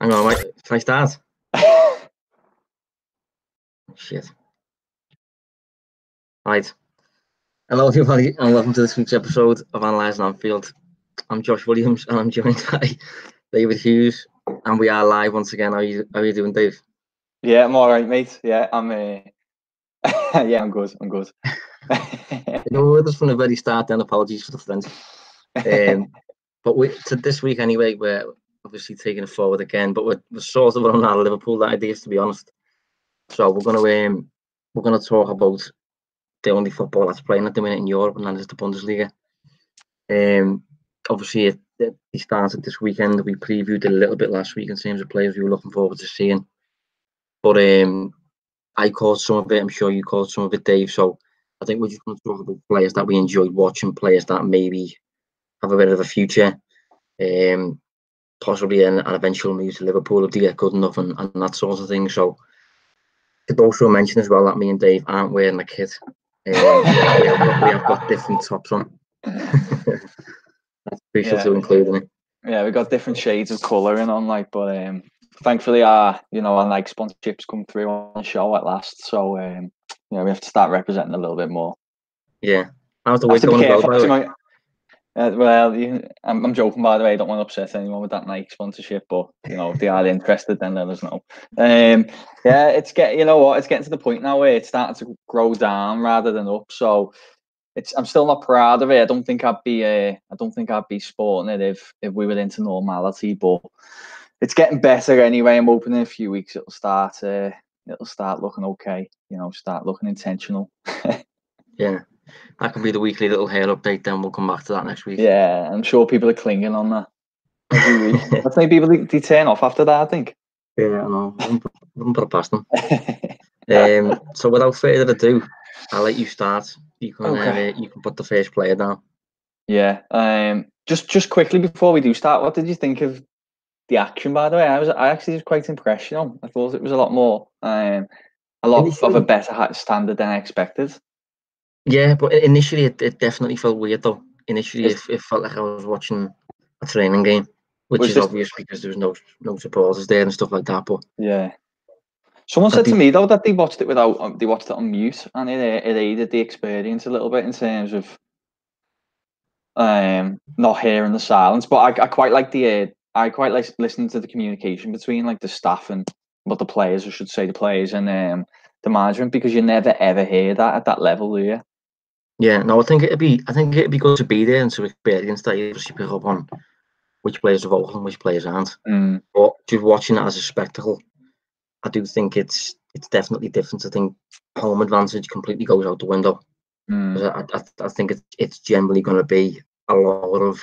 Hang on, mate. Can I start? Shit. Right. Hello, everybody, and welcome to this week's episode of Analysing Anfield. I'm Josh Williams, and I'm joined by David Hughes, and we are live once again. How are you doing, Dave? Yeah, I'm all right, mate. Yeah, I'm. Yeah, I'm good. I'm good. With us from the very start. Then apologies for the French. But to this week anyway, we're obviously taking it forward again. But we're sort of running out of Liverpool ideas, to be honest. So we're gonna talk about the only football that's playing at the minute in Europe, and that is the Bundesliga. Obviously, it started this weekend. We previewed it a little bit last week in terms of players we were looking forward to seeing. But I caught some of it. I'm sure you caught some of it, Dave. So I think we're just going to talk about players that we enjoyed watching, players that maybe have a bit of a future, possibly an eventual move to Liverpool if they get good enough and that sort of thing. So I could also mention as well that me and Dave aren't wearing a kit. We have got different tops on. That's crucial to include in it. Yeah, we got different shades of colouring on, but thankfully our sponsorships come through on the show at last. So we have to start representing a little bit more. Yeah, how's the week going as well, by the way? I'm joking, by the way. I don't want to upset anyone with that Nike sponsorship, but if they are interested, then let us know. It's getting to the point now where it's starting to grow down rather than up. So I'm still not proud of it. I don't think I'd be sporting it if we were into normality, but it's getting better anyway. I'm hoping in a few weeks it'll start looking okay. Start looking intentional. Yeah. That can be the weekly little hair update, then we'll come back to that next week. Yeah, I'm sure people are clinging on that every week. I think people they turn off after that, I think. Yeah, I know. Wouldn't put it past them. So without further ado, I'll let you start. You can put the first player down. Yeah. Just quickly before we do start, what did you think of the action, by the way? I actually was quite impressed. I thought it was a lot more of a better standard than I expected. Yeah, but initially it definitely felt weird though. Initially it felt like I was watching a training game, which is obvious because there was no supporters there and stuff like that. But yeah, someone said to me though that they watched it on mute, and it aided the experience a little bit in terms of not hearing the silence. But I quite like listening to the communication between like the staff and the players and the management, because you never ever hear that at that level, do you? Yeah, no, I think it'd be good to be there and to experience that. You just pick up on which players are vocal and which players aren't. But just watching it as a spectacle, I do think it's definitely different. I think home advantage completely goes out the window. I think it's generally going to be a lot of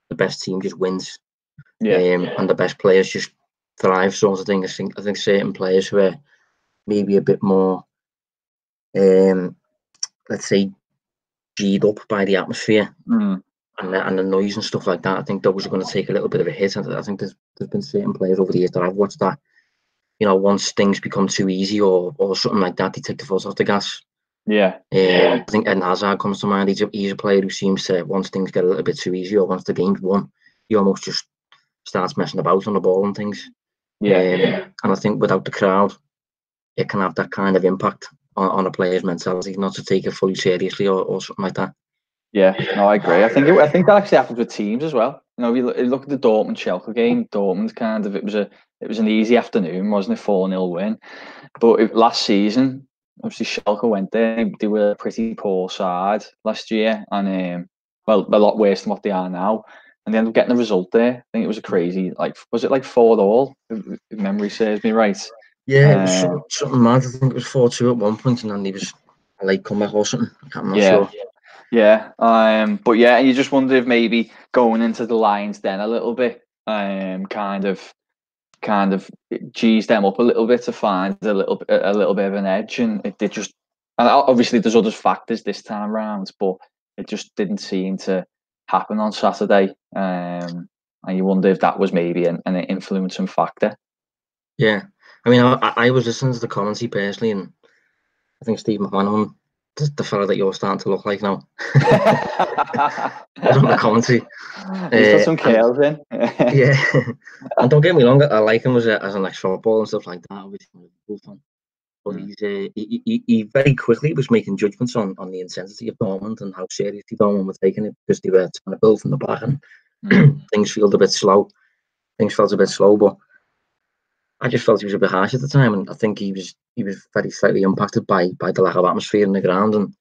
the best team just wins, and the best players just thrive, sort of thing. I think certain players who are maybe a bit more, let's say, G'd up by the atmosphere and the noise and stuff like that. I think those are going to take a little bit of a hit. And I think there's been certain players over the years that I've watched that, once things become too easy or something like that, they take the foot off the gas. Yeah. I think Eden Hazard comes to mind. He's a player who seems to, once things get a little bit too easy or once the game's won, he almost just starts messing about on the ball and things. And I think without the crowd, it can have that kind of impact on a player's mentality, not to take it fully seriously or something like that. Yeah, no, I agree. I think that actually happens with teams as well. If you look at the Dortmund Schalke game, Dortmund it was an easy afternoon, wasn't it? 4-0 win. But last season, obviously Schalke went there. They were a pretty poor side last year, and a lot worse than what they are now. And they ended up getting a result there. I think it was a crazy, was it 4-4? If memory serves me right. Yeah, it was something mad. I think it was 4-2 at one point, and then he was a late comeback or something. I'm not sure. Yeah, but yeah, you just wonder if maybe going into the Lions then a little bit, kind of G's them up a little bit to find a little bit of an edge, and it did just. And obviously, there's other factors this time round, but it just didn't seem to happen on Saturday, and you wonder if that was maybe an influencing factor. Yeah, I mean, I was listening to the commentary personally, and I think Steve McManaman the fella that you're starting to look like now. On the commentary. He's got some curls in. Yeah. And don't get me wrong, I like him as an ex-football and stuff like that. Obviously, I'm a Liverpool fan. But he very quickly was making judgments on the intensity of Dortmund and how seriously Dortmund were taking it, because they were trying to build from the back, and things felt a bit slow. But I just felt he was a bit harsh at the time, and I think he was very slightly impacted by the lack of atmosphere in the ground and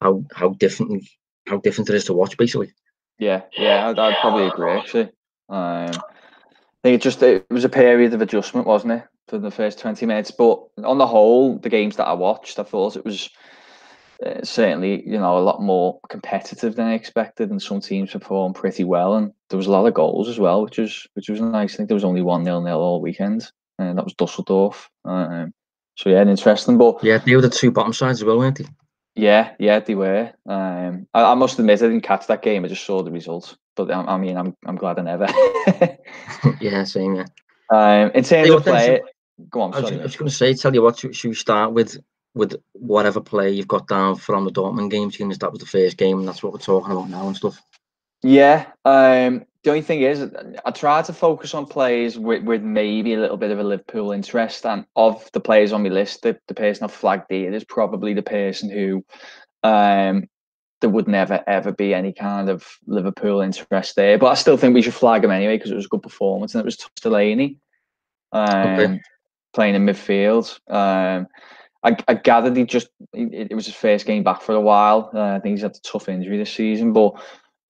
how different it is to watch, basically. Yeah, I'd probably agree, actually. I think it was a period of adjustment, wasn't it, for the first 20 minutes? But on the whole, the games that I watched, I thought it was certainly, a lot more competitive than I expected, and some teams performed pretty well, and there was a lot of goals as well, which was nice. I think there was only 1-0 all weekend, and that was Dusseldorf. So yeah, interesting. But yeah, they were the two bottom sides as well, weren't they? Yeah, they were. I must admit, I didn't catch that game. I just saw the results. But I mean, I'm glad I never. Yeah, same. Yeah. In terms of play, go on. Sorry, I was going to say, tell you what, should we start with whatever play you've got down from the Dortmund game, seeing as that was the first game, and that's what we're talking about now and stuff. Yeah. The only thing is, I tried to focus on players with maybe a little bit of a Liverpool interest, and of the players on my list, the person I've flagged here is probably the person who, there would never ever be any kind of Liverpool interest there. But I still think we should flag him anyway, because it was a good performance, and it was Delaney, playing in midfield. I gathered it was his first game back for a while. I think he's had a tough injury this season, but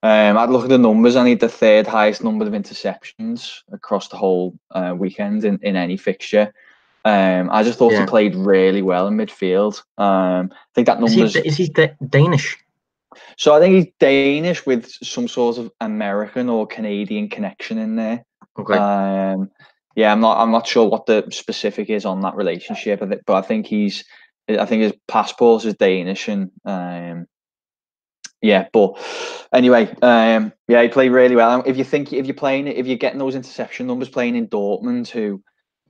I'd look at the numbers, and he had the third highest number of interceptions across the whole weekend in any fixture. I just thought he played really well in midfield. I think that numbers. Is he Danish? So I think he's Danish with some sort of American or Canadian connection in there. Okay. Yeah, I'm not sure what the specific is on that relationship, but I think his passport is Danish, and yeah. But anyway, he played really well. If you're getting those interception numbers playing in Dortmund, who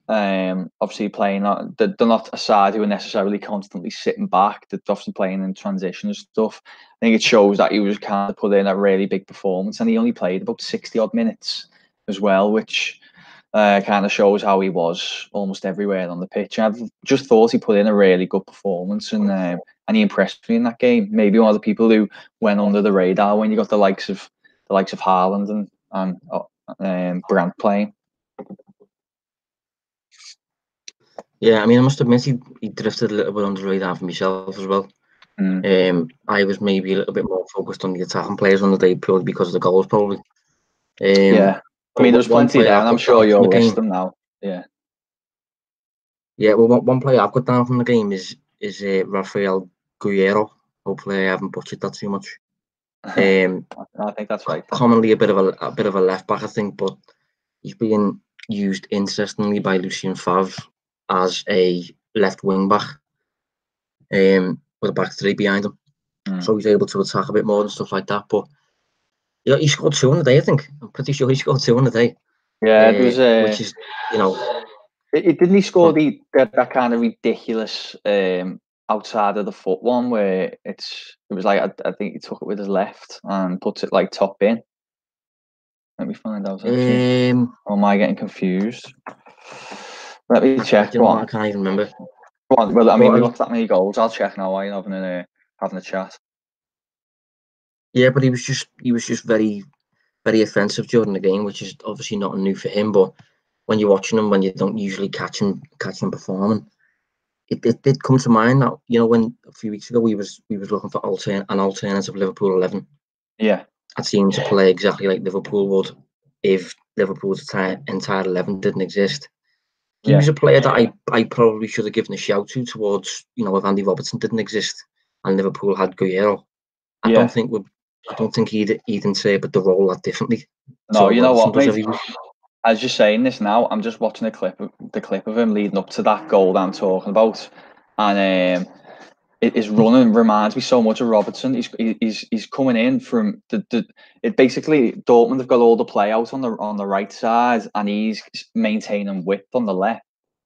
obviously playing, they're not a side who are necessarily constantly sitting back. They're often playing in transition and stuff. I think it shows that he was kind of put in a really big performance, and he only played about 60 odd minutes as well, which kind of shows how he was almost everywhere on the pitch. I just thought he put in a really good performance, and he impressed me in that game. Maybe one of the people who went under the radar when you got the likes of Haaland and Brandt playing. Yeah, I mean, I must admit he drifted a little bit under the radar for myself as well. I was maybe a little bit more focused on the attacking players on the day, purely because of the goals, probably. Yeah, I mean, there's plenty there, and I'm sure you'll list them now. Yeah. Yeah, well, one player I've got down from the game is Raphael Guerreiro. Hopefully, I haven't butchered that too much. I think that's right. Commonly a bit of a left back, I think, but he's being used interestingly by Lucien Favre as a left wing back, with a back three behind him, so he's able to attack a bit more and stuff like that. But yeah, he scored 2 on the day. I think I'm pretty sure he scored 2 on the day. Yeah, it was which is, didn't he score that kind of ridiculous outside of the foot one where it was like I think he took it with his left and puts it like top in. Let me find out. Or am I getting confused? Let me check. I can't even remember. Well, I mean, we got that many goals. I'll check now while you're having a chat. Yeah, but he was just very, very offensive during the game, which is obviously not new for him. But when you're watching him, when you don't usually catch him performing, it did come to mind that when a few weeks ago we was looking for an alternative Liverpool 11. Yeah, I'd seen him to play exactly like Liverpool would if Liverpool's entire 11 didn't exist. He was a player that I probably should have given a shout to towards, if Andy Robertson didn't exist and Liverpool had Guerreiro. I don't think he'd interpret the role that differently. No, you know what, mate? As you're saying this now, I'm just watching the clip of him leading up to that goal that I'm talking about, and his running reminds me so much of Robertson. He's coming in from it basically Dortmund have got all the play out on the right side, and he's maintaining width on the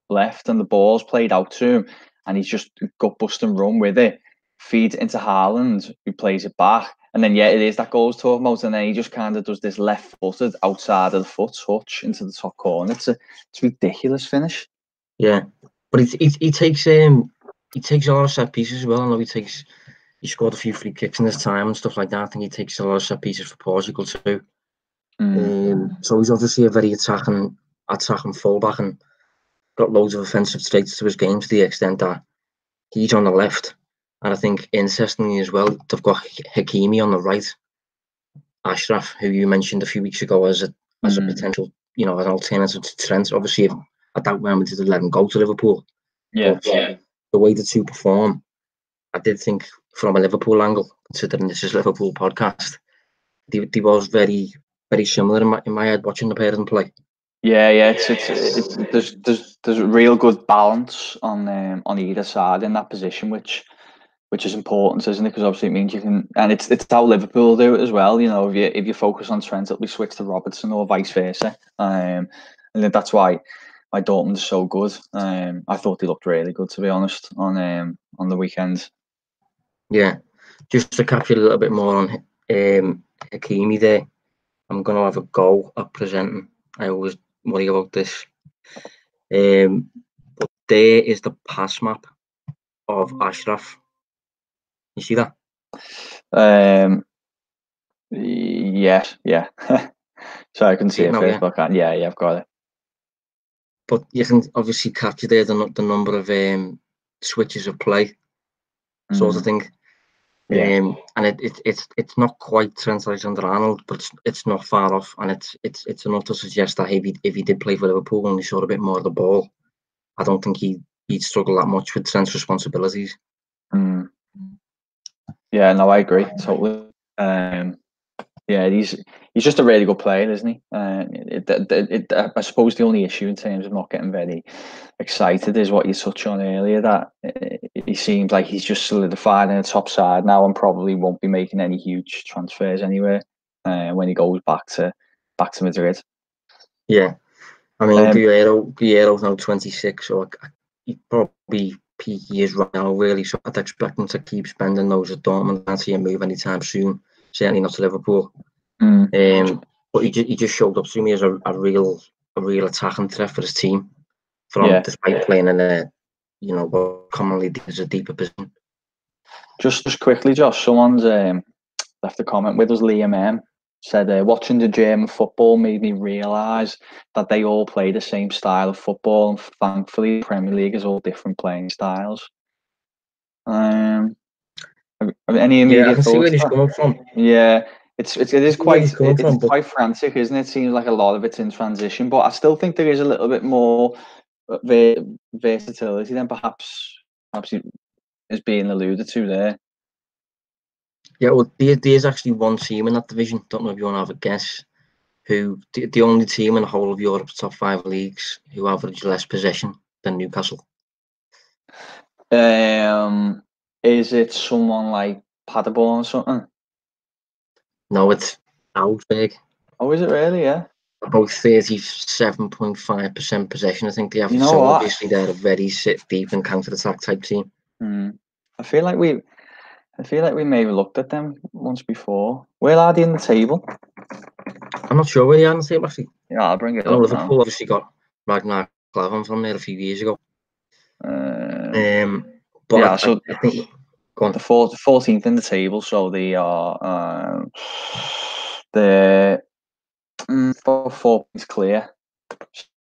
left, and the ball's played out to him, and he's just gut bust and run with it. feeds into Haaland, who plays it back. And then, it is that goals talking about, and then he just kind of does this left-footed outside of the foot touch into the top corner. It's a ridiculous finish. Yeah, but he takes a lot of set pieces as well. I know he scored a few free kicks in his time and stuff like that. I think he takes a lot of set pieces for Portugal too. So he's obviously a very attacking fullback and got loads of offensive traits to his game to the extent that he's on the left. And I think, interestingly as well, they've got Hakimi on the right. Ashraf, who you mentioned a few weeks ago as a potential, as an alternative to Trent. Obviously, I doubt Real Madrid would let him go to Liverpool. But the way the two perform, I did think from a Liverpool angle, considering this is Liverpool podcast, they was very, very similar in my head watching the pair of them play. Yeah. There's a real good balance on either side in that position, which is important, isn't it? Because obviously it means you can, and it's how Liverpool do it as well. If you focus on Trent, it'll be switched to Robertson or vice versa. And that's why Dortmund is so good. I thought they looked really good, to be honest, on the weekend. Yeah, just to capture a little bit more on Hakimi there, I'm going to have a go at presenting. I always worry about this. But there is the pass map of Ashraf. You see that? Yes, yeah. Sorry, I couldn't see it first, but I can. Yeah, I've got it. But you can obviously capture there the number of switches of play, sort of thing. And it's not quite Trent Alexander-Arnold, but it's not far off, and it's enough to suggest that if he did play for Liverpool and he saw a bit more of the ball, I don't think he'd struggle that much with Trent's responsibilities. Yeah, no, I agree totally. He's just a really good player, isn't he? I suppose the only issue in terms of not getting very excited is what you touched on earlier, that he seems like he's just solidified in the top side now and probably won't be making any huge transfers anywhere when he goes back to Madrid. Yeah, I mean, Guerreiro's now 26, so he probably peak years right now, really. So I'd expect him to keep spending those at Dortmund. I can't see him move anytime soon. Certainly not to Liverpool. But he just showed up to me as a real attacking threat for his team. Despite playing in a what commonly is a deeper position. Just quickly, Josh, someone's left a comment with us. Liam M said, watching the German football made me realise that they all play the same style of football, and thankfully the Premier League is all different playing styles. Any immediate I can thoughts? see where he's coming from. Yeah, it's quite frantic, isn't it? It seems like a lot of it's in transition, but I still think there is a little bit more versatility than perhaps is being alluded to there. Yeah, well, there's actually one team in that division. Don't know if you want to have a guess. Who the only team in the whole of Europe's top 5 leagues who average less possession than Newcastle? Is it someone like Paderborn or something? No, it's Augsburg. Oh, is it really? Yeah. About 37.5% possession, I think they have. Obviously they're a very sit deep and counter-attack type team. I feel like we may have looked at them once before. Where are they in the table? I'm not sure where they are in the table, actually. Yeah, I'll bring it up. Liverpool now. Obviously got Ragnar Klavan from there a few years ago. I think go on. The 14th in the table, so they are they're 4 points clear.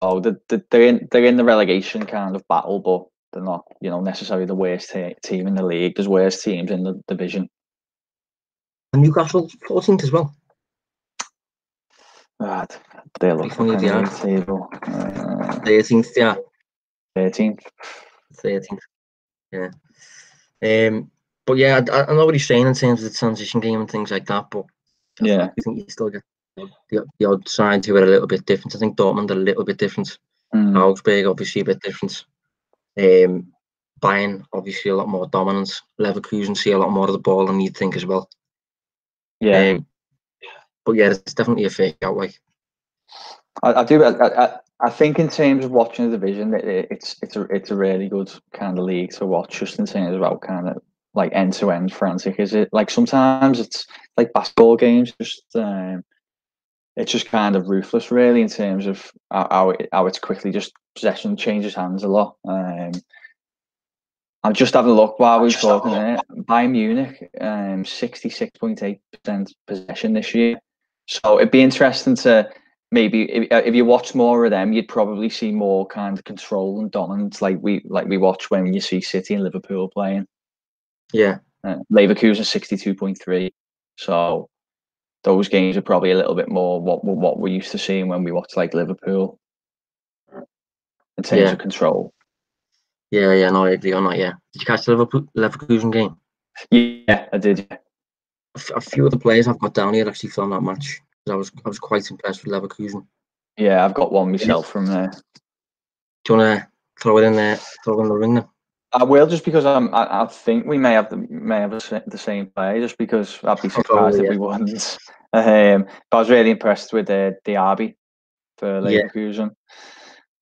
So they're in the relegation kind of battle, but they're not, necessarily the worst team in the league. There's worse teams in the division. And Newcastle 14th as well. They look for the table. 13th, yeah. 13th. Yeah. But yeah, I know what he's saying in terms of the transition game and things like that. But I think you still get the odd sides who are a little bit different. I think Dortmund are a little bit different. Augsburg obviously a bit different. Bayern obviously a lot more dominant. Leverkusen see a lot more of the ball than you'd think as well. Yeah. But yeah, it's definitely a fake out. Like I do. I think in terms of watching the division, it's a really good kind of league to watch, just in terms of how kind of like end to end frantic, is it? Like sometimes it's like basketball games, just it's just kind of ruthless, really, in terms of how it's quickly just possession changes hands a lot. I'm just having a look while we were talking there. Bayern Munich, 66.8% possession this year. So it'd be interesting to maybe if you watch more of them, you'd probably see more kind of control and dominance, like we watch when you see City and Liverpool playing. Yeah, Leverkusen 62.3. So those games are probably a little bit more what we're used to seeing when we watch like Liverpool in terms of control. Yeah, no, I agree on that. Yeah, did you catch the Leverkusen game? Yeah, I did. A few of the players I've got down here actually filmed that match. I was quite impressed with Leverkusen. Yeah, I've got one myself from there. Do you want to throw it in there? Throw it in the ring then? I will, just because I think we may have the same player. Just because I'd be surprised if we wouldn't. But I was really impressed with Diaby for Leverkusen.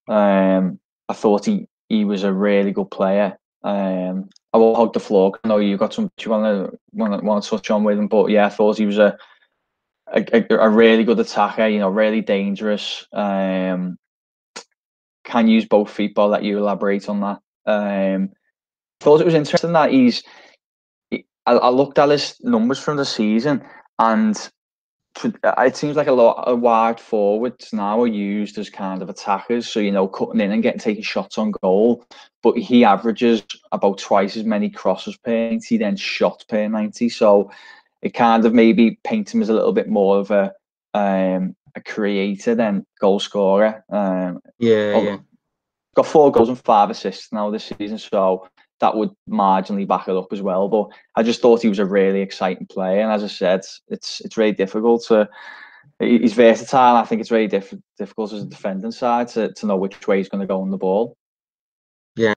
I thought he was a really good player. I will hug the floor. I know you got some you want to touch on with him, but yeah, I thought he was a really good attacker. You know, really dangerous. Can use both feet. But I'll let you elaborate on that. Thought it was interesting that I looked at his numbers from the season, and it seems like a lot of wide forwards now are used as kind of attackers, so, you know, cutting in and taking shots on goal. But he averages about twice as many crosses per 90 than shots per 90. So it kind of maybe paints him as a little bit more of a creator than goal scorer. Got 4 goals and 5 assists now this season, so that would marginally back it up as well. But I just thought he was a really exciting player, and as I said, it's really difficult to. He's versatile. I think it's really difficult as a defending side to know which way he's going to go on the ball. Yeah,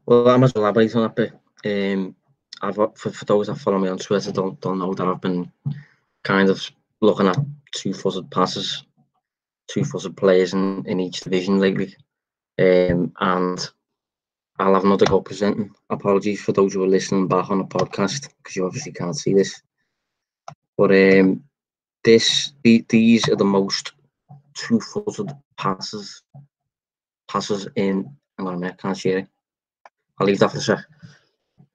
well, I must elaborate on that bit. I've for those that follow me on Twitter don't know that I've been kind of looking at two-footed passes, two-footed players in each division lately, and I'll have another go presenting. Apologies for those who are listening back on the podcast, because you obviously can't see this. But these are the most two-footed passes in. Hang on a minute, I can't share it. I'll leave that for a sec.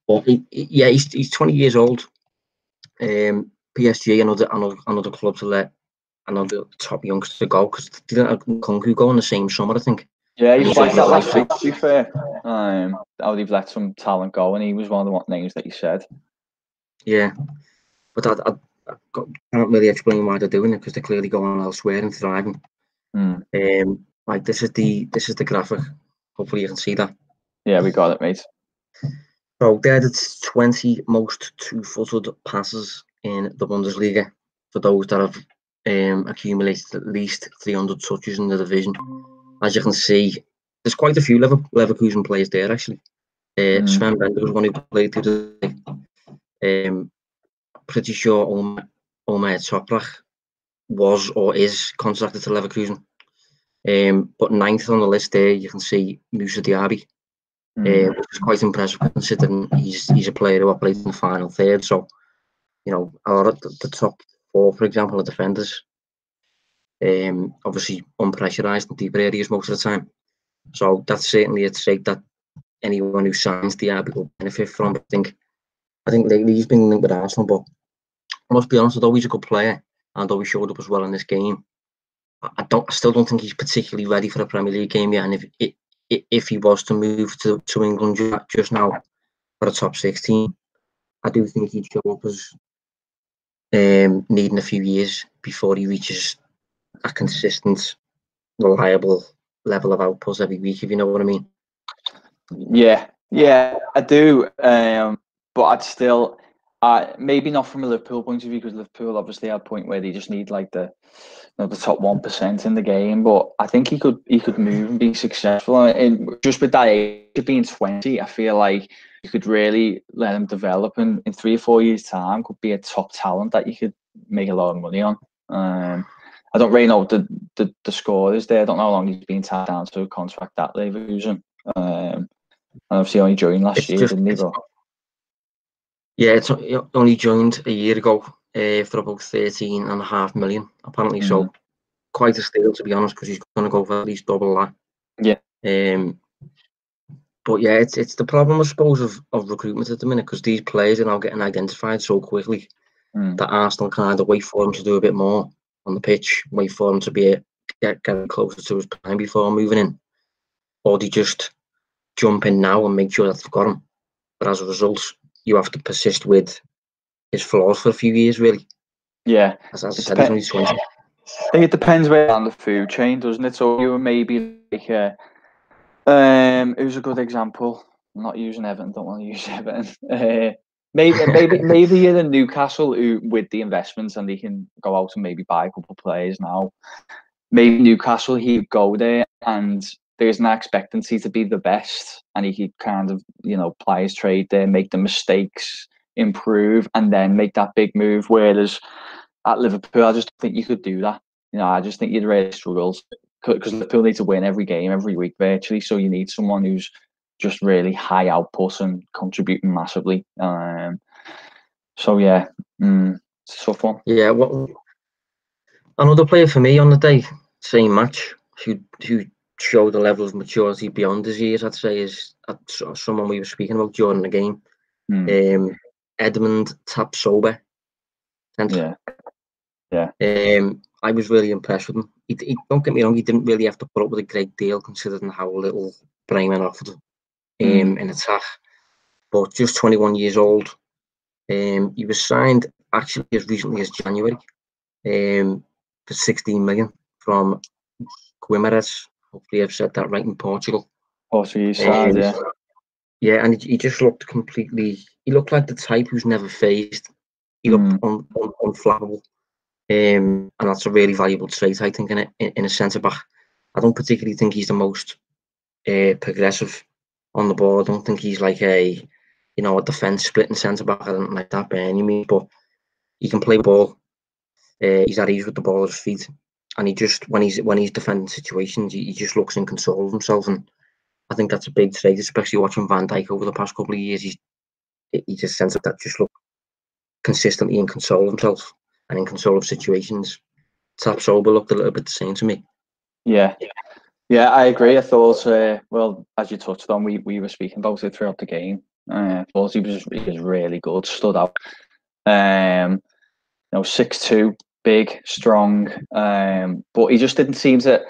But he's 20 years old. PSG, another club to let another top youngster go, because didn't Kunku go in the same summer, I think. Yeah, he's like that last week, to be fair. How they've let some talent go, and he was one of the names that you said. Yeah, but I can't really explain why they're doing it, because they're clearly going elsewhere and thriving. Like this is the graphic. Hopefully you can see that. Yeah, we got it, mate. So they're the 20 most two-footed passes in the Bundesliga for those that have accumulated at least 300 touches in the division. As you can see, there's quite a few Leverkusen players there, actually. Sven Bender was one who played today. Pretty sure Omer Toprak was or is contracted to Leverkusen. But 9th on the list there, you can see Moussa Diaby, which is quite impressive considering he's a player who operates in the final third. So, you know, a lot of the top 4, for example, are defenders. Obviously unpressurised in deeper areas most of the time. So that's certainly a trait that anyone who signs Diaby will benefit from. I think lately he's been linked with Arsenal, but I must be honest, although he's a good player and although he showed up as well in this game, I still don't think he's particularly ready for a Premier League game yet. And if he was to move to England just now for a top 16, I do think he'd show up as needing a few years before he reaches a consistent, reliable level of output every week, if you know what I mean. Yeah, I do. But I'd still, maybe not from a Liverpool point of view, because Liverpool obviously had a point where they just need like the top 1% in the game. But I think he could move and be successful. And just with that age of being 20, I feel like you could really let him develop, and in 3 or 4 years' time could be a top talent that you could make a lot of money on. I don't really know the score is there. I don't know how long he's been tied down to a contract at Leverkusen. And obviously only joined last year, didn't he? Yeah, it's only joined a year ago for about 13.5 million, apparently. So quite a steal, to be honest, because he's going to go for at least double that. Yeah. But yeah, it's the problem, I suppose, of recruitment at the minute, because these players are now getting identified so quickly that Arsenal can either wait for him to do a bit more on the pitch, wait for him to get closer to his prime before moving in, or they just jump in now and make sure that they've got him. But as a result, you have to persist with his flaws for a few years, really. Yeah. As I said, he's only 20. I think it depends where on the food chain, doesn't it? So you were maybe like, who's a good example? I'm not using Everton. Don't want to use Everton. Maybe you're in Newcastle who, with the investments, and they can go out and maybe buy a couple of players now. Maybe Newcastle, he'd go there, and there's an expectancy to be the best, and he could kind of, ply his trade there, make the mistakes, improve, and then make that big move. Whereas at Liverpool, I just think you could do that. I just think you'd really struggle, because Liverpool need to win every game, every week virtually. So you need someone who's just really high output and contributing massively. So yeah, it's a tough one. Yeah, well, another player for me on the day, same match, who showed a level of maturity beyond his years, I'd say, is someone we were speaking about during the game. Edmund Tapsoba. Yeah. I was really impressed with him. He don't get me wrong, he didn't really have to put up with a great deal considering how little Bremen offered in attack. But just 21 years old. He was signed actually as recently as January for 16 million from Guerreiro. Hopefully I've said that right, in Portugal. Portuguese side, yeah. Yeah, and he just looked he looked like the type who's never phased. He looked unflappable. And that's a really valuable trait, I think, in a centre-back. I don't particularly think he's the most progressive on the ball. I don't think he's like a defence-splitting centre-back. I don't like that by any means, but he can play the ball. He's at ease with the ball at his feet. And he just, when he's defending situations, he just looks in control of himself. And I think that's a big trait, especially watching Van Dijk over the past couple of years. He's a centre that just look consistently in control of himself and in control of situations. Tapsoba looked a little bit the same to me. Yeah, I agree. I thought, well, as you touched on, we were speaking about it throughout the game. I thought he was really good, stood out. 6'2", big, strong, but he just didn't seem to.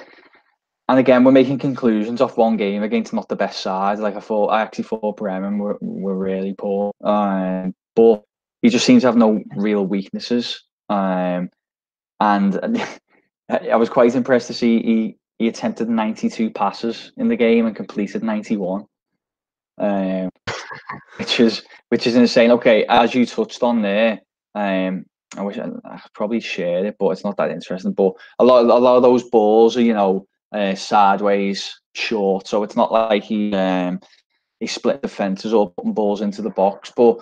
And again, we're making conclusions off one game against not the best side. Like I actually thought Bremen were really poor, but he just seems to have no real weaknesses. And I was quite impressed to see he attempted 92 passes in the game and completed 91, which is insane. Okay, as you touched on there, I wish I probably shared it, but it's not that interesting. But a lot of those balls are sideways, short, so it's not like he split defenses or putting balls into the box. But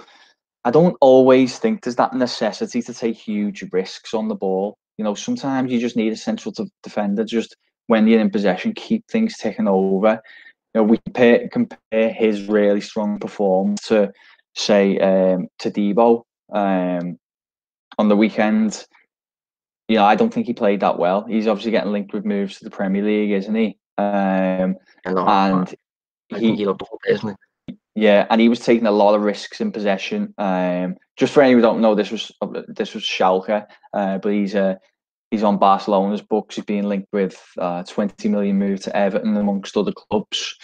I don't always think there's that necessity to take huge risks on the ball. Sometimes you just need a central defender, just when you're in possession, keep things ticking over. We compare his really strong performance to, say, to Debo on the weekend. I don't think he played that well. He's obviously getting linked with moves to the Premier League, isn't he? And I think he looked personally. Yeah, and he was taking a lot of risks in possession. Just for anyone who don't know, this was Schalke, but he's on Barcelona's books. He's being linked with 20 million move to Everton amongst other clubs.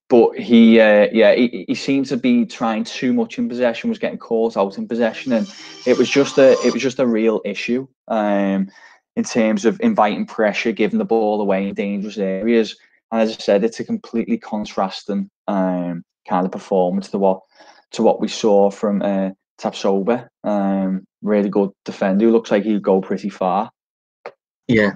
But he seemed to be trying too much in possession, was getting caught out in possession, and it was just a real issue in terms of inviting pressure, giving the ball away in dangerous areas. And as I said, it's a completely contrasting kind of performance to what we saw from Tapsoba. Really good defender who looks like he'd go pretty far. Yeah,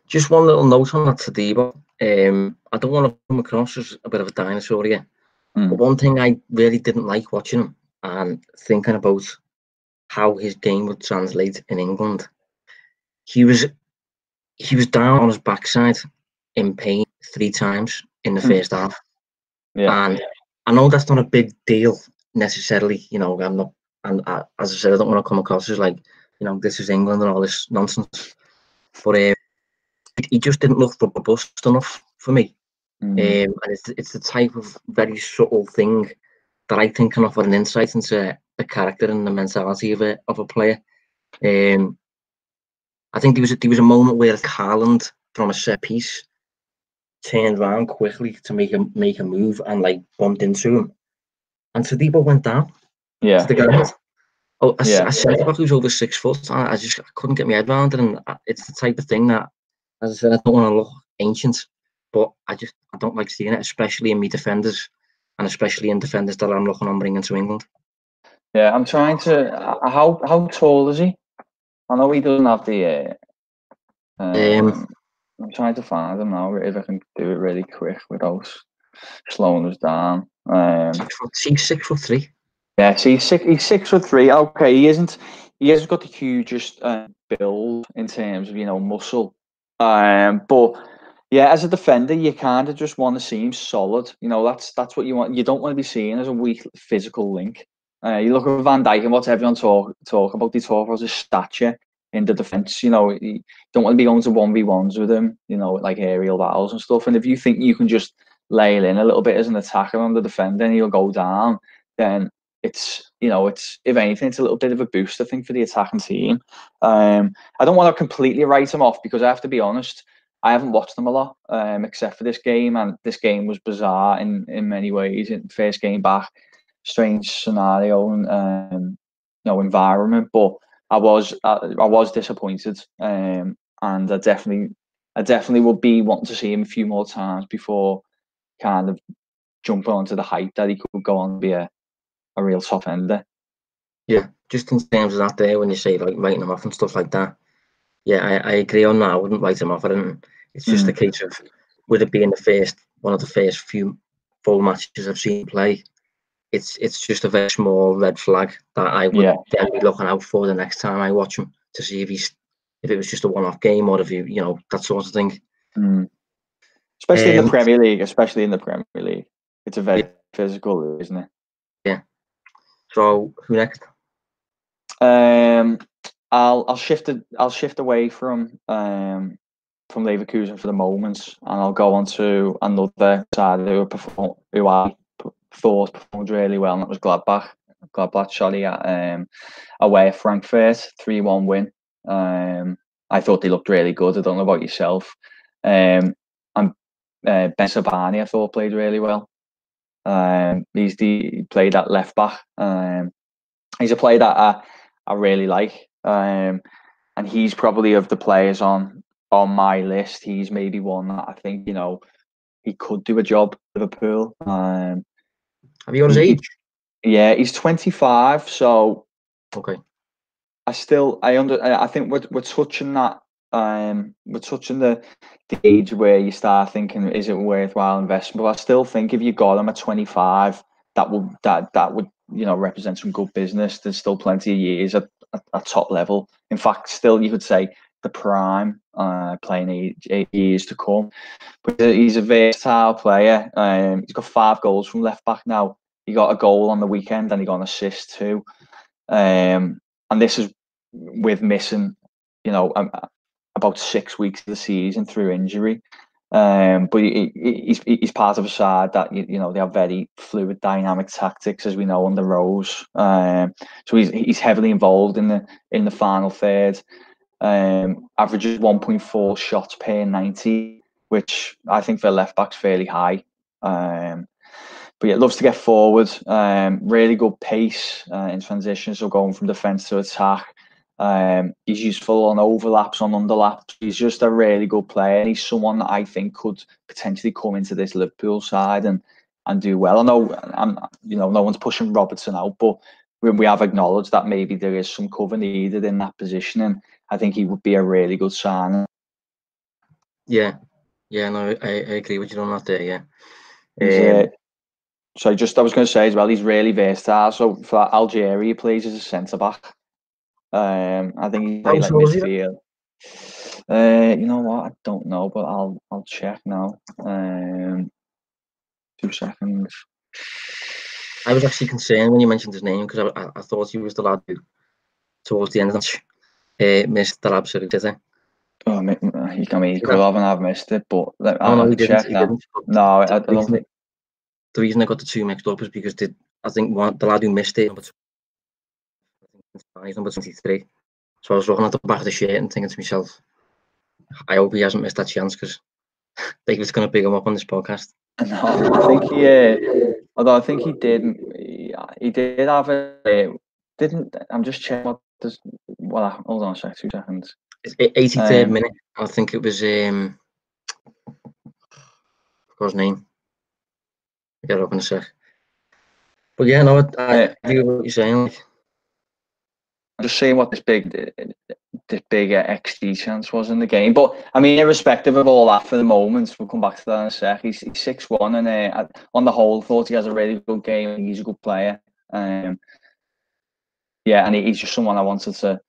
just one little note on that Tadibo. I don't want to come across as a bit of a dinosaur here, but one thing I really didn't like watching him and thinking about how his game would translate in England, he was down on his backside in pain 3 times in the first half. Yeah. And I know that's not a big deal necessarily. I'm not And as I said, I don't want to come across as like, this is England and all this nonsense. But he just didn't look robust enough for me. And it's the type of very subtle thing that I think can offer an insight into the character and the mentality of a player. I think there was a moment where Haaland, from a set piece, turned around quickly to make a move and like bumped into him, and Sadiba went down. Yeah. To the ground. A centre back who's over 6 foot. I couldn't get my head around it, and it's the type of thing that, as I said, I don't want to look ancient, but I don't like seeing it, especially in me defenders, and especially in defenders that I'm looking on bringing to England. Yeah, I'm trying to. How tall is he? I know he doesn't have the. I'm trying to find him now if I can do it really quick without slowing us down. 6'3". Yeah, so he's 6'3". Okay, he hasn't got the hugest build in terms of muscle. But yeah, as a defender, you kind of just want to see him solid. That's what you want. You don't want to be seen as a weak physical link. You look at Van Dijk and what's everyone talk about? They talk about his stature in the defence. You don't want to be going to 1v1s with him. Like aerial battles and stuff. And if you think you can just lay in a little bit as an attacker on the defender and he'll go down, then it's if anything, it's a little bit of a boost, I think, for the attacking team. I don't want to completely write him off because I have to be honest, I haven't watched them a lot, except for this game, and this game was bizarre in many ways. In first game back, strange scenario and environment, but I was disappointed, and I definitely would be wanting to see him a few more times before kind of jumping onto the hype that he could go on to be a real top ender. Yeah, just in terms of that there, when you say like writing him off and stuff like that, yeah, I agree on that. I wouldn't write him off. It's just a case of, with it being one of the first few full matches I've seen play, it's just a very small red flag that I would then be looking out for the next time I watch him, to see if it was just a one-off game, or if that sort of thing. Especially in the Premier League, it's a very physical, isn't it? Yeah. So who next? I'll shift away from Leverkusen for the moment, and I'll go on to another side who I thought performed really well, and that was Gladbach. Sorry, away at Frankfurt, 3-1 win. I thought they looked really good. I don't know about yourself. And Ben Sabani, I thought, played really well. He played at left back. He's a player that I really like, and he's probably, of the players on my list, he's maybe one that I think he could do a job at Liverpool. Have you got his age? Yeah, he's 25. So okay. I think we're touching that. We're touching the age where you start thinking, is it a worthwhile investment? But I still think if you got him at 25, that would represent some good business. There's still plenty of years at top level. In fact, still you could say the prime playing 8 years to come. But he's a versatile player. He's got 5 goals from left back now. He got a goal on the weekend and he got an assist too. And this is with missing, about 6 weeks of the season through injury. But he's part of a side that they have very fluid, dynamic tactics, as we know under Rose. So he's heavily involved in the final third. Averages 1.4 shots per 90, which I think for left back's fairly high. But yeah, loves to get forward. Really good pace in transition, so going from defence to attack. He's useful on overlaps, on underlaps. He's just a really good player, and he's someone that I think could potentially come into this Liverpool side and do well. I know no one's pushing Robertson out, but we have acknowledged that maybe there is some cover needed in that position, and I think he would be a really good sign. Yeah, no, I agree with you on that there. Yeah. So I was going to say as well, he's really versatile. So for Algeria, he plays as a centre back. I think he played like midfield. You know what? I don't know, but I'll check now. 2 seconds. I was actually concerned when you mentioned his name because I thought he was the lad who, towards the end of the match, missed the absolute did. Oh, he could have and I've missed it, but No, he didn't. check He now. didn't. No, I don't think. The reason I got the two mixed up is because I think the lad who missed it, number 23. So I was looking at the back of the shirt and thinking to myself, I hope he hasn't missed that chance because David's going to pick him up on this podcast. No, I think he. Although I think he did. He did have a. Didn't I'm just checking what this. Well, hold on a sec, 2 seconds. It's 83rd minute. I think it was what's his name? I'll get it up in a sec. But yeah, no, I agree with what you're saying. Like, I'm just saying what this big XG chance was in the game. But I mean, irrespective of all that, for the moment, we'll come back to that in a sec. He's 6'1", and on the whole, thought he has a really good game. He's a good player. Yeah, and he's just someone I wanted to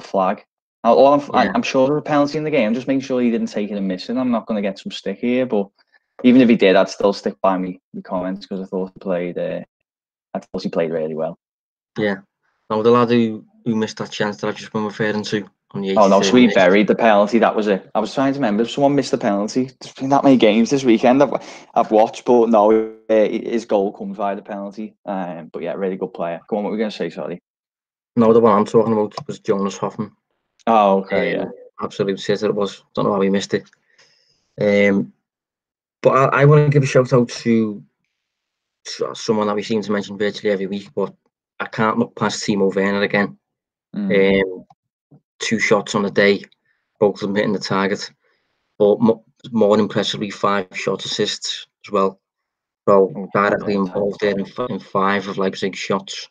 flag. I'm sure there was a penalty in the game. I'm just making sure he didn't take it and miss it. I'm not going to get some stick here, but even if he did, I'd still stick by me comments because I thought he played really well. Yeah. No, the lad who missed that chance that I've just been referring to on the 83rd. Oh no, so he buried the penalty. That was it. I was trying to remember if someone missed the penalty. There's been that many games this weekend I've watched, but no, his goal comes via the penalty. But yeah, really good player. Go on, what were we going to say? Sorry. No, the one I'm talking about was Jonas Hoffman. Oh, okay, yeah. Absolute sitter it was. Don't know how he missed it. But I want to give a shout out to someone that we seem to mention virtually every week, but I can't look past Timo Werner again. 2 shots on the day, both of them hitting the target. But more impressively, 5 shot assists as well. So directly involved there in 5 of Leipzig's shots.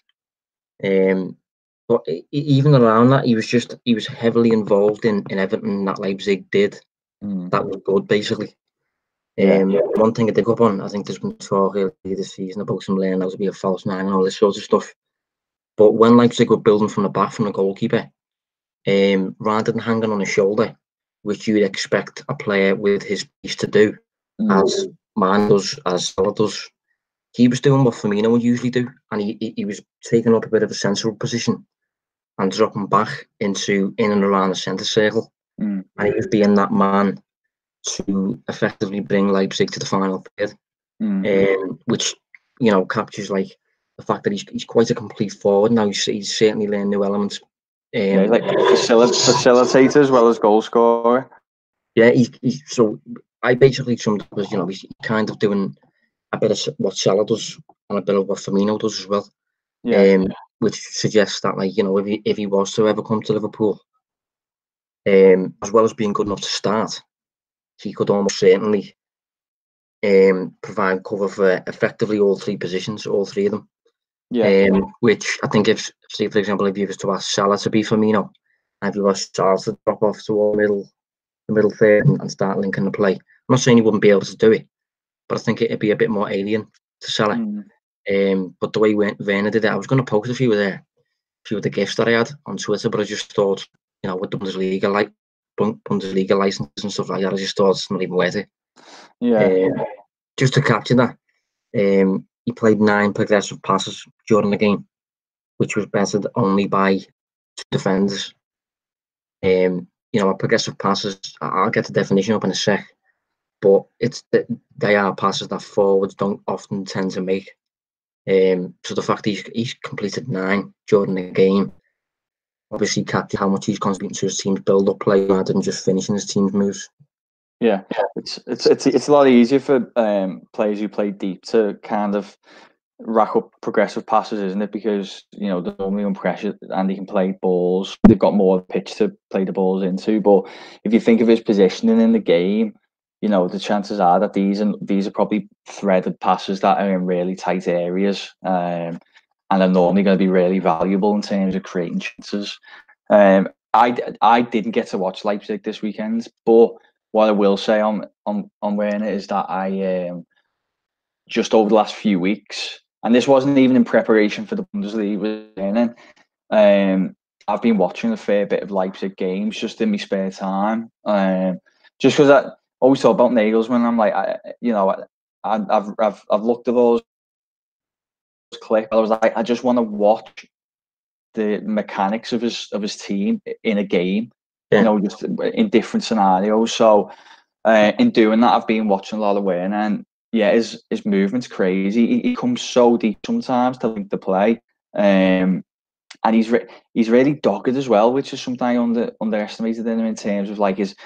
But even around that, he was heavily involved in everything that Leipzig did. That was good, basically. One thing I did up on, I think there's been talk earlier this season about some learning how to be a false nine and all this sort of stuff. But when Leipzig were building from the back from the goalkeeper, rather than hanging on his shoulder, which you'd expect a player with his pace to do, as Man does, as Salah does, he was doing what Firmino would usually do, and he was taking up a bit of a central position and dropping back in and around the centre circle. And he was being that man to effectively bring Leipzig to the final third, which, you know, captures like the fact that he's quite a complete forward now. He's certainly learned new elements. Like facilitator as well as goal scorer. Yeah, he's so I basically summed up as, you know, he's kind of doing a bit of what Salah does and a bit of what Firmino does as well. Which suggests that, like, you know, if he was to ever come to Liverpool, as well as being good enough to start, he could almost certainly provide cover for effectively all 3 positions, all 3 of them. Which I think say for example, if you was to ask Salah to be Firmino, and if you asked Salah to drop off to the middle third and start linking the play, I'm not saying he wouldn't be able to do it, but I think it'd be a bit more alien to Salah. But the way Werner did it, I was going to post a few of the gifs that I had on Twitter, but I just thought, you know, with the Bundesliga licenses and stuff like that, I just thought it's not even worth it. Just to capture that, he played 9 progressive passes during the game, which was bettered only by 2 defenders. You know, progressive passes, I'll get the definition up in a sec, but they are passes that forwards don't often tend to make. So the fact he's completed 9 during the game obviously captures how much he's contributing to his team's build-up play rather than just finishing his team's moves. Yeah, it's a lot easier for players who play deep to kind of rack up progressive passes, isn't it? Because, you know, they're normally on pressure and they can play balls. They've got more pitch to play the balls into. But if you think of his positioning in the game, you know, the chances are that these are probably threaded passes that are in really tight areas, and are normally going to be really valuable in terms of creating chances. I didn't get to watch Leipzig this weekend, but what I will say on Werner is that I just over the last few weeks, and this wasn't even in preparation for the Bundesliga, I've been watching a fair bit of Leipzig games just in my spare time, just because I always thought about Nagelsmann. I'm like, I've looked at those click. I was like, I just want to watch the mechanics of his team in a game, just in different scenarios. So in doing that, I've been watching a lot of Werner, and his movement's crazy. He comes so deep sometimes to link the play, and he's really dogged as well, which is something I underestimated in him in terms of like his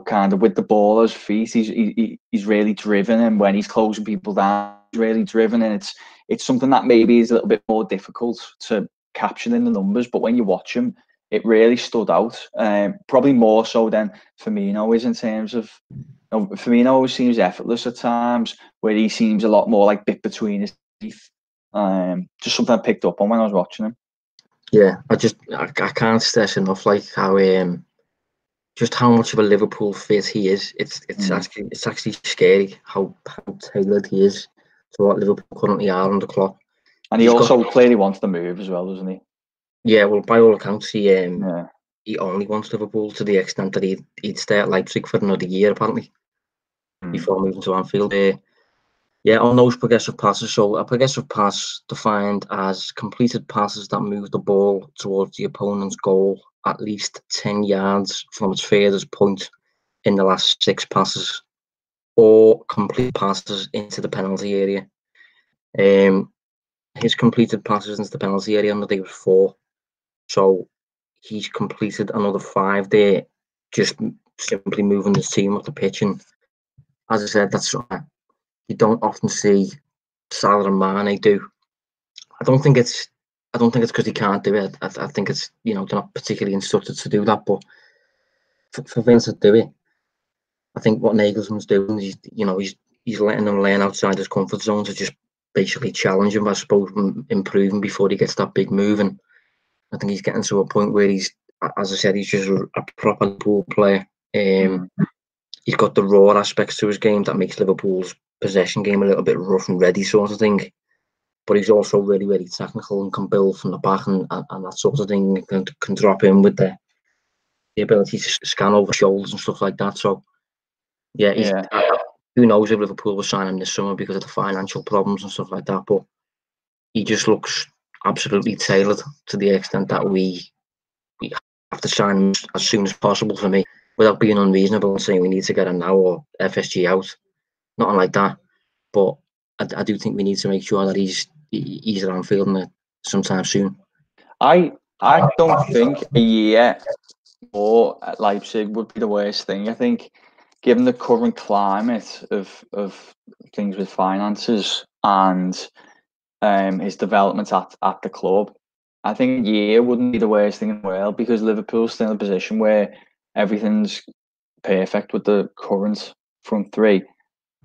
kind of with the ball at his feet. He's really driven, and when he's closing people down, he's really driven, and it's something that maybe is a little bit more difficult to capture in the numbers, but when you watch him, it really stood out. Probably more so than Firmino is in terms of. Firmino always seems effortless at times, where he seems a lot more like bit between his teeth. Just something I picked up on when I was watching him. Yeah, I can't stress enough like how just how much of a Liverpool fit he is. It's actually scary how tailored he is to what Liverpool currently are on the clock. And he also clearly wants to move as well, doesn't he? Yeah, well, by all accounts, he only wants Liverpool to the extent that he'd stay at Leipzig for another year apparently before moving to Anfield. On those progressive passes. So a progressive pass defined as completed passes that move the ball towards the opponent's goal at least 10 yards from its furthest point in the last 6 passes, or complete passes into the penalty area. His completed passes into the penalty area on the day was 4. So he's completed another 5 there, just simply moving his team up the pitch. And as I said, that's something you don't often see Salah and Mane do. I don't think it's because he can't do it. I think it's they're not particularly instructed to do that. But for Vince to do it, I think what Nagelsmann's doing is he's letting him learn outside his comfort zone to just basically challenge him, I suppose, improving before he gets that big move. And I think he's getting to a point where he's, as I said, he's just a proper pool player. He's got the raw aspects to his game that makes Liverpool's possession game a little bit rough and ready sort of thing. But he's also really, really technical and can build from the back and that sort of thing. Can drop in with the ability to scan over shoulders and stuff like that. So, who knows if Liverpool will sign him this summer because of the financial problems and stuff like that. But he just looks absolutely tailored to the extent that we have to sign him as soon as possible for me, without being unreasonable and saying we need to get him now or FSG out. Nothing like that. But I do think we need to make sure that he's at Anfield sometime soon. I don't think a year more at Leipzig would be the worst thing. I think, given the current climate of things with finances and his development at the club, I think a year wouldn't be the worst thing in the world, because Liverpool's still in a position where everything's perfect with the current front three.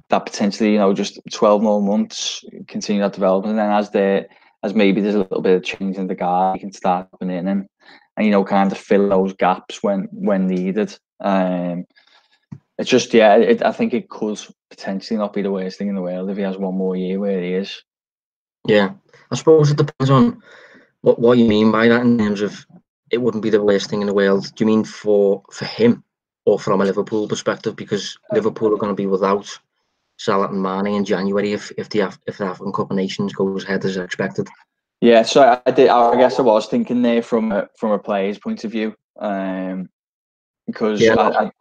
That potentially, just 12 more months, continue that development, and then as maybe there's a little bit of change in the guy, you can start putting in him and kind of fill those gaps when needed. It's just I think it could potentially not be the worst thing in the world if he has one more year where he is. Yeah, I suppose it depends on what you mean by that in terms of it wouldn't be the worst thing in the world. Do you mean for him or from a Liverpool perspective? Because Liverpool are going to be without Salah and Mane in January if the African Cup of Nations goes ahead as expected. Yeah, so I guess I was thinking there from a player's point of view, because I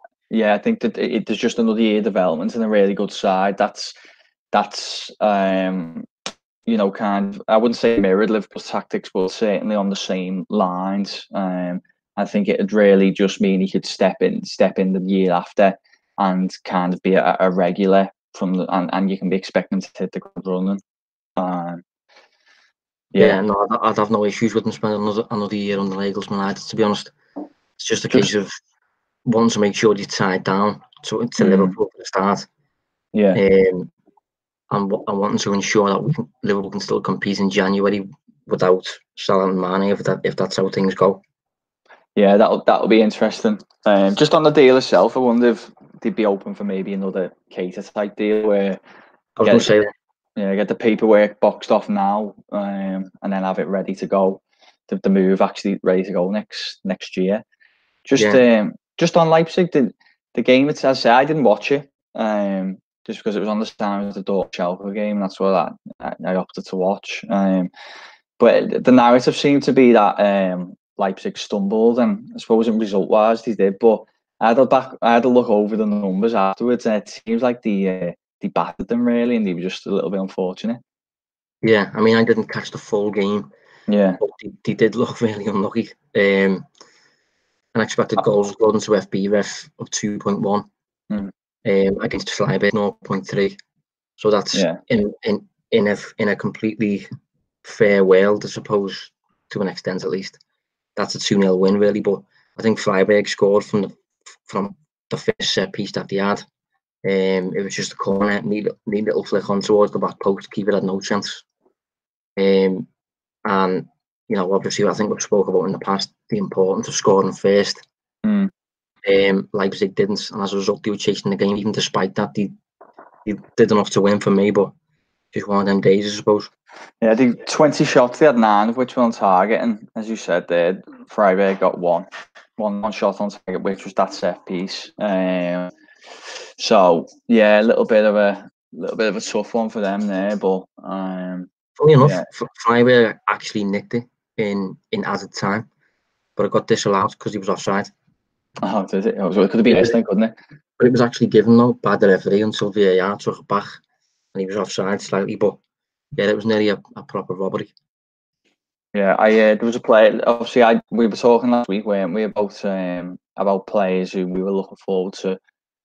think that there's just another year of development and a really good side. That's kind of, I wouldn't say mirrored Liverpool's tactics, but certainly on the same lines. I think it'd really just mean he could step in the year after and kind of be a regular and you can be expecting to hit the ground running. No, I'd have no issues with him spending another year on the Nagelsmann either, to be honest. It's just a case of wanting to make sure he's tied down to Liverpool at the start. Yeah. And wanting to ensure that Liverpool can still compete in January without Salah and Mane if that's how things go. Yeah, that'll be interesting. Just on the deal itself, I wonder if they'd be open for maybe another Keita type deal where I was going to say that. Yeah, get the paperwork boxed off now, and then have it ready to go. The move actually ready to go next year. Just on Leipzig, the game. As I say, I didn't watch it. just because it was on the time of the Dortmund game. That's what I opted to watch. But the narrative seemed to be that Leipzig stumbled, and I suppose in result-wise they did. But I had to look over the numbers afterwards, and it seems like they battered them really, and they were just a little bit unfortunate. Yeah, I mean, I didn't catch the full game. Yeah, but they did look really unlucky. Unexpected goals according to FB ref of 2.1 against Freiburg 0.3. So that's in a completely fair world, I suppose, to an extent at least. That's a 2-0 win really, but I think Freiburg scored from the first set piece that they had. It was just a corner, neat little flick on towards the back post. Keeper had no chance. And you know, obviously, I think we've spoken about in the past the importance of scoring first. Leipzig didn't, and as a result, they were chasing the game. Even despite that, they did enough to win for me, but just one of them days, I suppose. Yeah, the 20 shots, they had 9 of which were on target, and as you said, there, Freiburg got one shot on target, which was that set piece. So yeah, a little bit of a tough one for them there, but funny enough, Freiburg actually nicked it in added time, but it got disallowed because he was offside. Oh, did it? It could have been listening, couldn't it? But it was actually given though by the referee until VAR took it back, and he was offside slightly. But yeah, it was nearly a proper robbery. Yeah, there was a player. Obviously, we were talking last week, weren't we, about players who we were looking forward to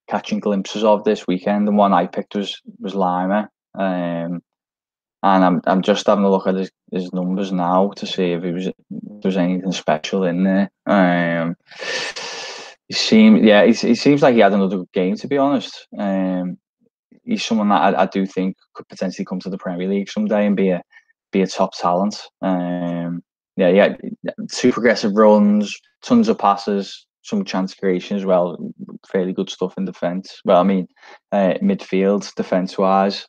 catching glimpses of this weekend, and one I picked was Lima. And I'm just having a look at his numbers now to see if there's anything special in there. He seems like he had another good game, to be honest. He's someone that I do think could potentially come to the Premier League someday and be a top talent. Yeah, 2 progressive runs, tons of passes, some chance creation as well. Fairly good stuff in defence. Well, I mean, midfield, defence-wise.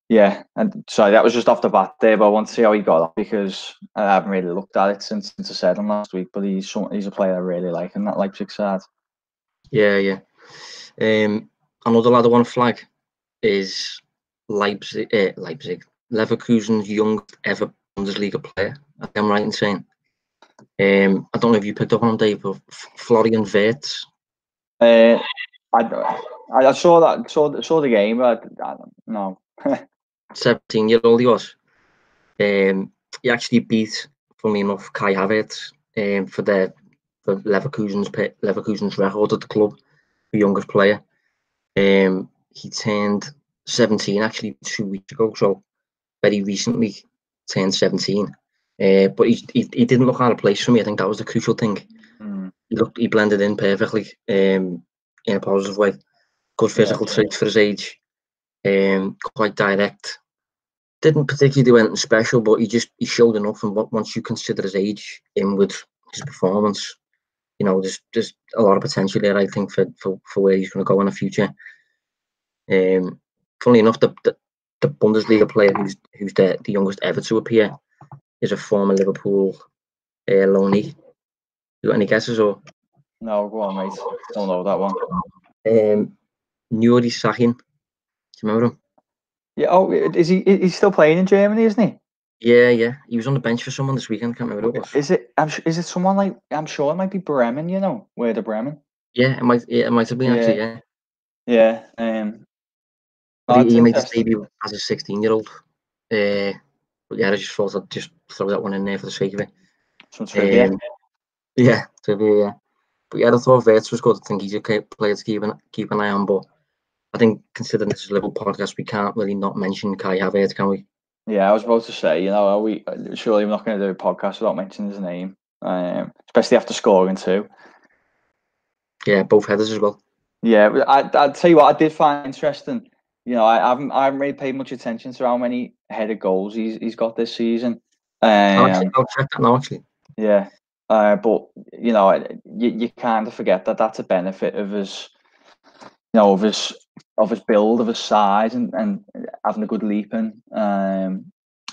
Yeah, and so that was just off the bat there, but I want to see how he got on because I haven't really looked at it since I said him last week. But he's a player I really like in that Leipzig side. Yeah. Another lad I want to flag is Leipzig. Leverkusen's youngest ever Bundesliga player. I think I'm right in saying. I don't know if you picked up on him, Dave, but Florian Wirtz. I saw that. Saw the game, but no. 17-year-old he was. He actually beat, funnily enough, Kai Havertz for Leverkusen's record at the club, the youngest player. He turned 17 actually 2 weeks ago, so very recently turned 17. But he didn't look out of place for me. I think that was the crucial thing. He blended in perfectly in a positive way. Good physical traits for his age. Quite direct. Didn't particularly do anything special, but he showed enough. And once you consider his age in with his performance, you know, there's a lot of potential there, I think, for where he's going to go in the future. Funnily enough, the Bundesliga player who's the youngest ever to appear is a former Liverpool loanee. You got any guesses or? No, go on, mate. Don't know that one. Nuri Sahin. Do you remember him? Yeah. Oh, is he? He's still playing in Germany, isn't he? Yeah. He was on the bench for someone this weekend. Can't remember who it was. Is it someone like? I'm sure it might be Bremen. You know, Werder Bremen. Yeah, it might have been actually. Yeah. He made his debut as a 16-year-old. But yeah, I just thought I'd just throw that one in there for the sake of it. Some trivia. Trivia. Yeah. But yeah, I thought Wirtz was good. I think he's a player to keep an eye on. But I think considering this is a Liverpool podcast, we can't really not mention Kai Havertz, can we? Yeah, I was about to say, you know, surely we're not going to do a podcast without mentioning his name, especially after scoring 2. Yeah, both headers as well. Yeah, I'd tell you what I did find interesting. You know, I haven't really paid much attention to how many headed goals he's got this season. I'll check that now, actually. Yeah, but you know, you kind of forget that that's a benefit of his, you know, of his build, of his size, and having a good leaping. I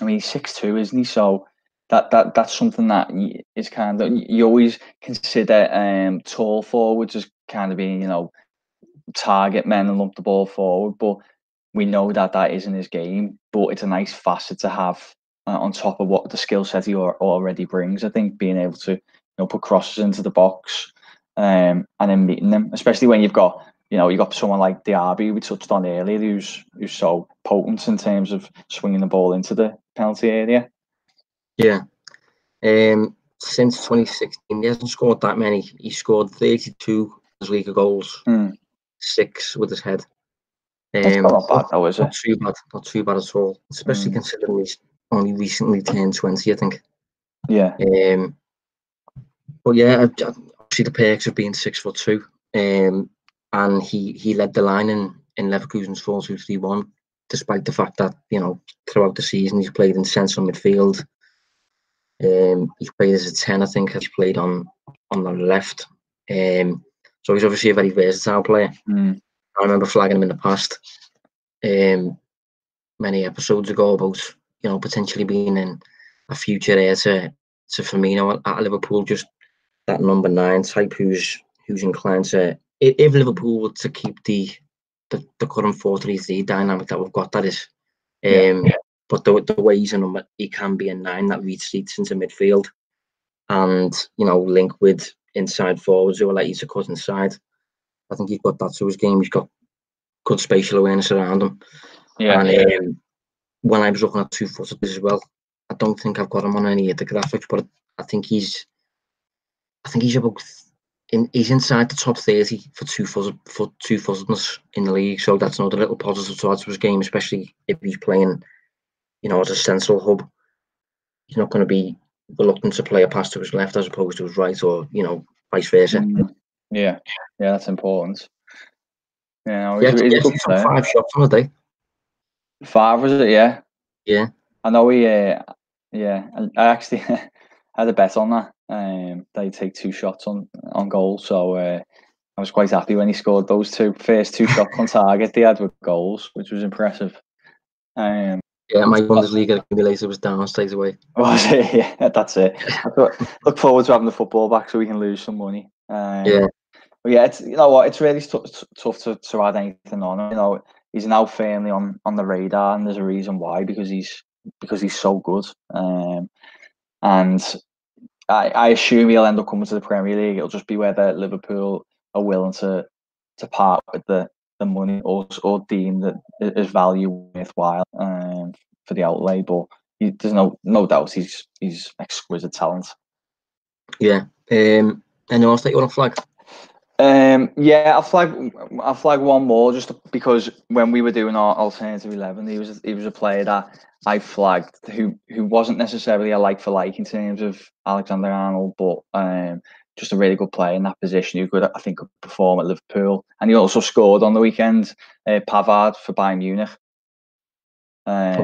mean, he's 6'2", isn't he? So that's something that is kind of, you always consider tall forwards as kind of being, you know, target men and lump the ball forward, but we know that isn't his game. But it's a nice facet to have on top of what the skill set he already brings. I think being able to put crosses into the box and then meeting them, especially when you've got someone like Diaby we touched on earlier, who's so potent in terms of swinging the ball into the penalty area. Yeah. Since 2016, he hasn't scored that many. He scored 32 Bundesliga goals, 6 with his head. That's not bad, though, is it? Not too bad at all. Especially considering he's only recently turned 20, I think. Yeah. But yeah, obviously the perks of being 6'2", and he led the line in Leverkusen's 4-2-3-1, despite the fact that throughout the season he's played in central midfield. He's played as a 10, I think. He's played on the left. So he's obviously a very versatile player. I remember flagging him in the past, many episodes ago, about potentially being in a future heir to Firmino at Liverpool, just that number 9 type who's inclined to, if Liverpool were to keep the current 4-3-3 dynamic that we've got, that is. But the way he's a number, he can be a 9 that retreats into midfield and link with inside forwards who will let you to cut inside. I think he's got that to his game. He's got good spatial awareness around him. And when I was looking at 2-footed as well, I don't think I've got him on any of the graphics, but I think he's about he's inside the top 30 for two-footedness in the league. So that's another little positive to add to his game, especially if he's playing as a central hub. He's not going to be reluctant to play a pass to his left as opposed to his right, or vice versa. Yeah, that's important. He's took 5 shots on a day. 5, was it? Yeah. I know I actually had a bet on that. They take 2 shots on goal, so I was quite happy when he scored those first 2 shots on target they had with goals, which was impressive. My Bundesliga accumulator was down straight away. Was it? Yeah, that's it. Look forward to having the football back so we can lose some money. But yeah, it's it's really tough to add anything on. He's now firmly on the radar, and there's a reason why, because he's so good. And I assume he'll end up coming to the Premier League. It'll just be whether Liverpool are willing to part with the money or deem that his value worthwhile for the outlay. But there's no doubt he's exquisite talent. Yeah. Anyone else that you want to flag? I'll flag one more, just because when we were doing our alternative 11, he was a player that I flagged who wasn't necessarily a like for like in terms of Alexander Arnold, but just a really good player in that position who could perform at Liverpool, and he also scored on the weekend. Pavard for Bayern Munich. I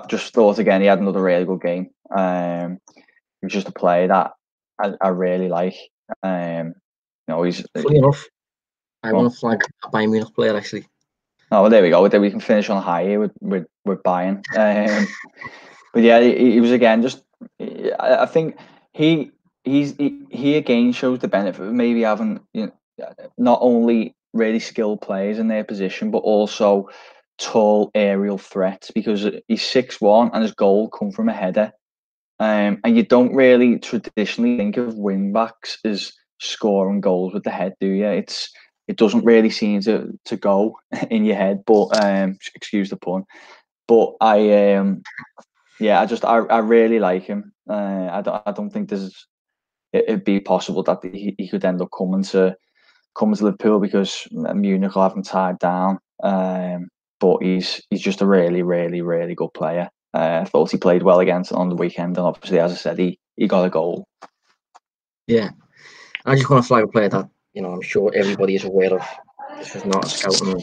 just thought again he had another really good game. He was just a player that I really like. He's funny enough. I want to flag a Bayern Munich player actually. Oh, well, there we go. We can finish on a high here with Bayern. But yeah, he was again just. I think he again shows the benefit of maybe having not only really skilled players in their position, but also tall aerial threats, because he's 6'1" and his goal come from a header. And you don't really traditionally think of wing backs as scoring goals with the head, do you? It doesn't really seem to go in your head, but excuse the pun. But I really like him. I don't think it'd be possible that he could end up coming to Liverpool, because Munich will have him tied down. But he's just a really, really, really good player. I thought he played well on the weekend, and obviously, as I said, he got a goal. Yeah, I just want to flag a player that I'm sure everybody is aware of. This is not a scouting,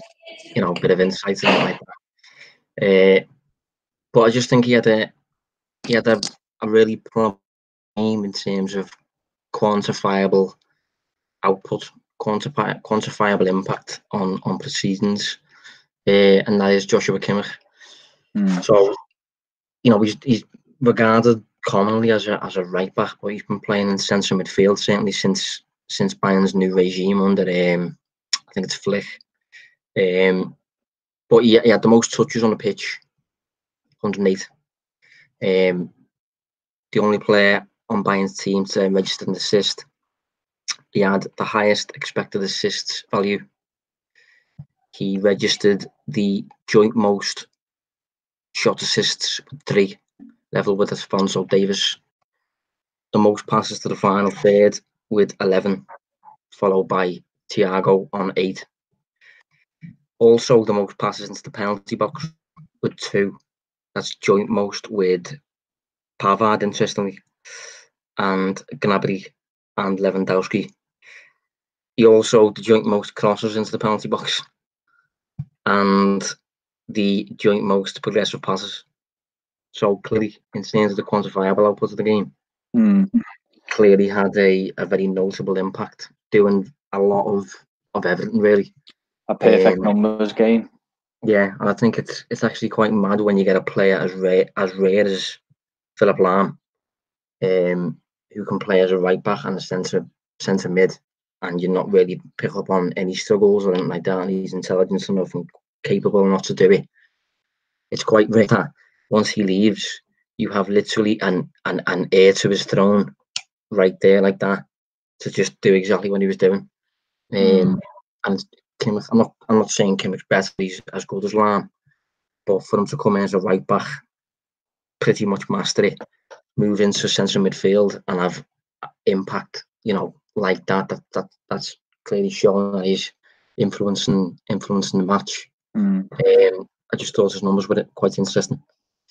bit of insight and like that. But I just think he had a really promising game in terms of quantifiable output, quantifiable impact on proceedings, and that is Joshua Kimmich. So, he's regarded commonly as a right back, but he's been playing in central midfield certainly since Bayern's new regime under I think it's Flick. But he had the most touches on the pitch, 108. The only player on Bayern's team to register an assist. He had the highest expected assists value. He registered the joint most shot assists with 3, level with Alphonso Davies. The most passes to the final third with 11, followed by Thiago on 8. Also, the most passes into the penalty box with 2. That's joint most with Pavard, interestingly, and Gnabry and Lewandowski. He also the joint most crosses into the penalty box and the joint most progressive passes. So clearly, in terms of the quantifiable output of the game, clearly had a very notable impact, doing a lot of everything, really. A perfect numbers game. Yeah, and I think it's actually quite mad when you get a player as rare as Philipp Lahm, who can play as a right back and a centre mid, and you're not really pick up on any struggles or anything like that, and he's intelligent enough and capable enough to do it. It's quite rare that once he leaves, you have literally an heir to his throne right there like that to just do exactly what he was doing. And Kimmich, I'm not saying Kimmich better, he's as good as Lahm, but for him to come in as a right back, pretty much master it, move into central midfield and have impact, like that's clearly showing that he's influencing the match. I just thought his numbers were quite interesting.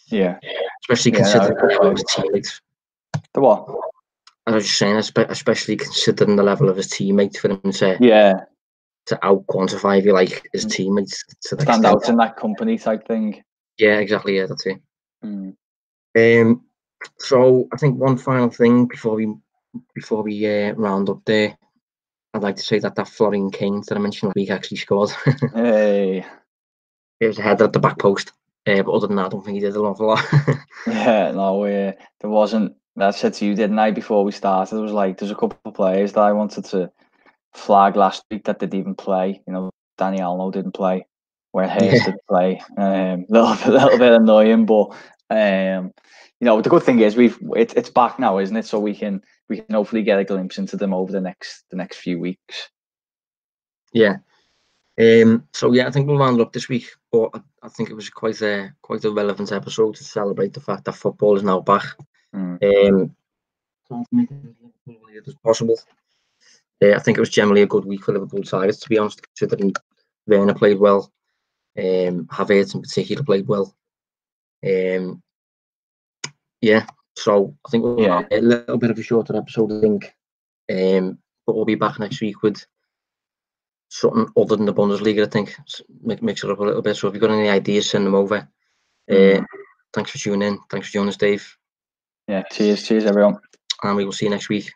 Yeah, especially considering the level of his teammates. The what? I was just saying, especially considering the level of his teammates, for him to out quantify, if you like, his teammates to the stand out in that company type thing. Yeah, exactly. Yeah, that's it. So I think one final thing before we round up there, I'd like to say that Florian Kainz that I mentioned last week actually scored. Hey, it was a header at the back post, but other than that, I don't think he did an awful lot. Yeah, no, there wasn't. I said to you, didn't I, before we started? It was like there's a couple of players that I wanted to flag last week that didn't even play. Dani Olmo didn't play, where Hayes did play. Little bit annoying, but the good thing is it's back now, isn't it? So we can hopefully get a glimpse into them over the next few weeks. Yeah. So yeah, I think we'll round up this week, but I think it was quite a relevant episode to celebrate the fact that football is now back. To make it as possible. I think it was generally a good week for Liverpool targets, to be honest, considering Werner played well, Havertz in particular played well. So I think we'll have a little bit of a shorter episode, I think, but we'll be back next week with something other than the Bundesliga, I think. Mix it up a little bit. So if you've got any ideas, send them over. Thanks for tuning in. Thanks for joining us, Dave. Yeah, cheers everyone. And we will see you next week.